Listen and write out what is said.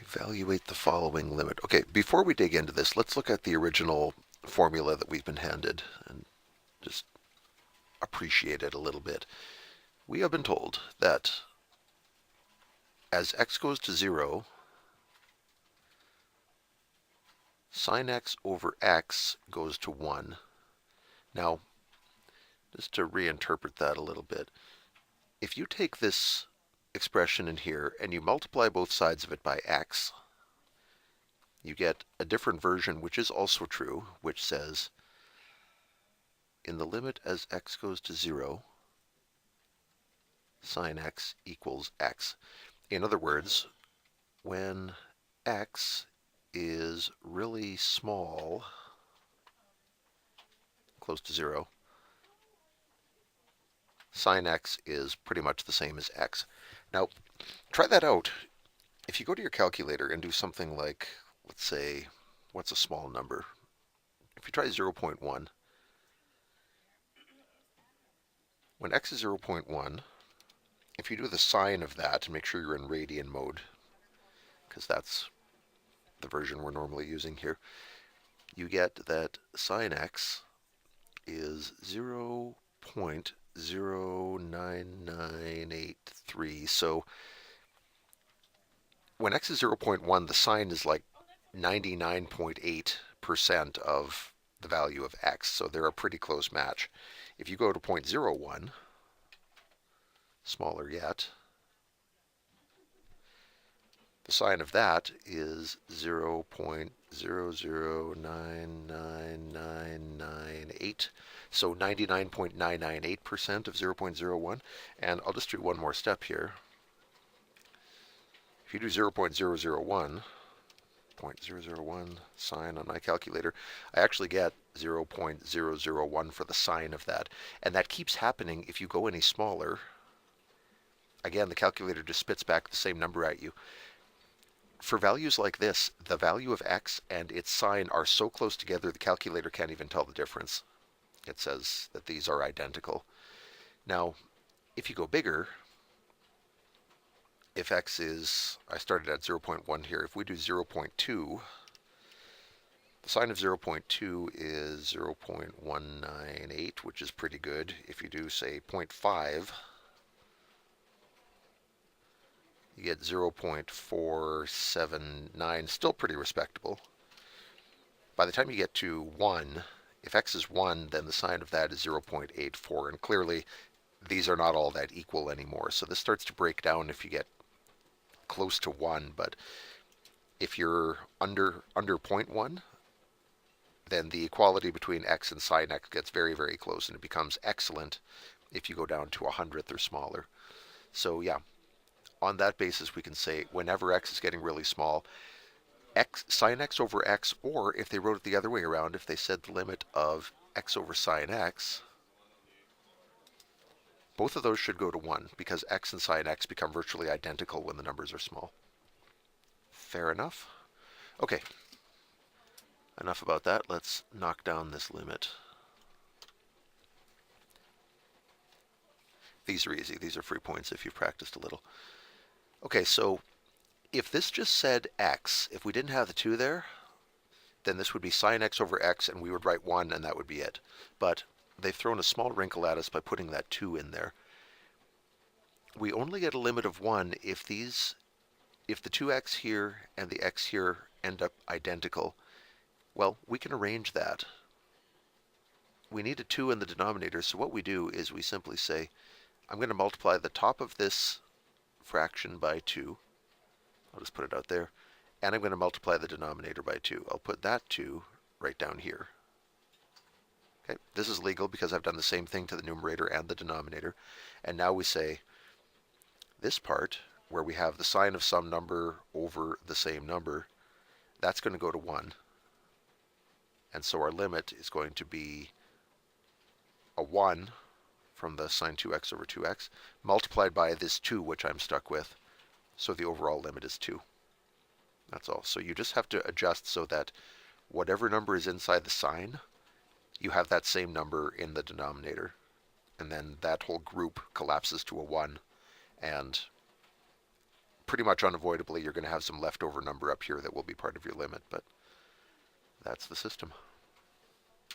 Evaluate the following limit. Okay, before we dig into this, let's look at the original formula that we've been handed and just appreciate it a little bit. We have been told that as x goes to 0, sine x over x goes to 1. Now, just to reinterpret that a little bit, if you take this expression in here and you multiply both sides of it by x, you get a different version, which is also true, which says in the limit as x goes to 0, sine x equals x. In other words, when x is really small, close to 0, sine x is pretty much the same as x. Now, try that out. If you go to your calculator and do something like, let's say, what's a small number? If you try 0.1, when x is 0.1, if you do the sine of that, and make sure you're in radian mode, because that's the version we're normally using here, you get that sine x is 0.09983. So when x is 0.1, the sine is like 99.8% of the value of x, so they're a pretty close match. If you go to 0.01, smaller yet, the sine of that is 0.0099998, so 99.998% of 0.01. And I'll just do one more step here. If you do 0.001, 0.001 sine on my calculator, I actually get 0.001 for the sine of that. And that keeps happening if you go any smaller. Again, the calculator just spits back the same number at you. For values like this, the value of x and its sine are so close together the calculator can't even tell the difference. It says that these are identical. Now, if you go bigger, if x is, I started at 0.1 here, if we do 0.2, the sine of 0.2 is 0.198, which is pretty good. If you do, say, 0.5, you get 0.479, still pretty respectable. By the time you get to 1, if x is 1, then the sine of that is 0.84, and clearly these are not all that equal anymore. So this starts to break down if you get close to 1, but if you're under 0.1, then the equality between x and sine x gets very, very close, and it becomes excellent if you go down to 100th or smaller. So yeah, on that basis, we can say whenever x is getting really small, sine x over x, or if they wrote it the other way around, if they said the limit of x over sine x, both of those should go to 1, because x and sine x become virtually identical when the numbers are small. Fair enough? Okay, enough about that. Let's knock down this limit. These are easy. These are free points if you've practiced a little. Okay, so if this just said x, if we didn't have the 2 there, then this would be sine x over x, and we would write 1, and that would be it. But they've thrown a small wrinkle at us by putting that 2 in there. We only get a limit of 1 if the 2x here and the x here end up identical. Well, we can arrange that. We need a 2 in the denominator, so what we do is we simply say, I'm going to multiply the top of this fraction by 2. I'll just put it out there. And I'm going to multiply the denominator by 2. I'll put that 2 right down here. Okay, this is legal because I've done the same thing to the numerator and the denominator. And now we say this part, where we have the sine of some number over the same number, that's going to go to 1. And so our limit is going to be a 1 from the sine 2x over 2x, multiplied by this 2, which I'm stuck with. So the overall limit is 2. That's all. So you just have to adjust so that whatever number is inside the sine, you have that same number in the denominator. And then that whole group collapses to a 1, and pretty much unavoidably you're going to have some leftover number up here that will be part of your limit, but that's the system.